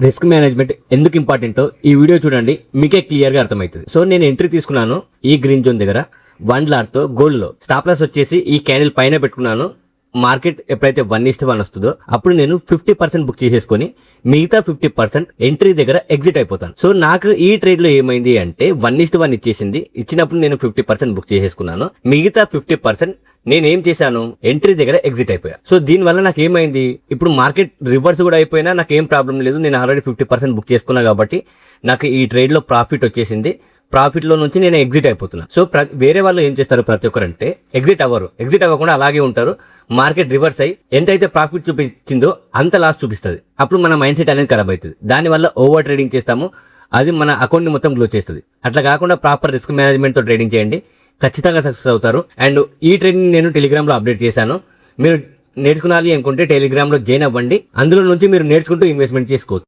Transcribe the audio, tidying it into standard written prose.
Risk management ఎందుకు ఇంపార్టెంటో ఈ వీడియో చూడండి, మీకే క్లియర్ గా అర్థమవుతుంది. సో నేను ఎంట్రీ తీసుకున్నాను ఈ గ్రీన్ జోన్ దగ్గర 1 లాట్ తో గోల్డ్ లో. స్టాప్ లాస్ వచ్చేసి ఈ క్యాండిల్ పైన పెట్టుకున్నాను. మార్కెట్ ఎప్పుడైతే 1:1 వస్తుందో అప్పుడు నేను 50% బుక్ చేసేసుకొని మిగతా 50% ఎంట్రీ దగ్గర ఎగ్జిట్ అయిపోతాను. సో నాకు ఈ ట్రేడ్ లో ఏమైంది అంటే 1:1 ఇచ్చేసింది. ఇచ్చినప్పుడు నేను 50% బుక్ చేసేసుకున్నాను. మిగతా 50% నేనేం చేశాను, ఎంట్రీ దగ్గర ఎగ్జిట్ అయిపోయా. సో దీని వల్ల నాకు ఏమైంది, ఇప్పుడు మార్కెట్ రివర్స్ కూడా అయిపోయినా నాకు ఏం ప్రాబ్లం లేదు. నేను ఆల్రెడీ 50% బుక్ చేసుకున్నా కాబట్టి నాకు ఈ ట్రేడ్ లో ప్రాఫిట్ వచ్చేసింది. ప్రాఫిట్ లో నుంచి నేను ఎగ్జిట్ అయిపోతున్నా. సో వేరే వాళ్ళు ఏం చేస్తారు, ప్రతి ఒక్కరు అంటే ఎగ్జిట్ అవ్వరు. ఎగ్జిట్ అవ్వకుండా అలాగే ఉంటారు. మార్కెట్ రివర్స్ అయ్యి ఎంతైతే ప్రాఫిట్ చూపించిందో అంత లాస్ చూపిస్తుంది. అప్పుడు మన మైండ్ సెట్ అనేది ఖరాబ్ అవుతుంది. దానివల్ల ఓవర్ ట్రేడింగ్ చేస్తాము, అది మన అకౌంట్ ని మొత్తం క్లోజ్ చేస్తుంది. అట్లా కాకుండా ప్రాపర్ రిస్క్ మేనేజ్మెంట్ తో ట్రేడింగ్ చేయండి, ఖచ్చితంగా సక్సెస్ అవుతారు. అండ్ ఈ ట్రేడింగ్ నేను టెలిగ్రామ్ లో అప్డేట్ చేశాను. మీరు నేర్చుకోవాలి అనుకుంటే టెలిగ్రామ్ లో జాయిన్ అవ్వండి. అందులో నుంచి మీరు నేర్చుకుంటూ ఇన్వెస్ట్మెంట్ చేసుకోవచ్చు.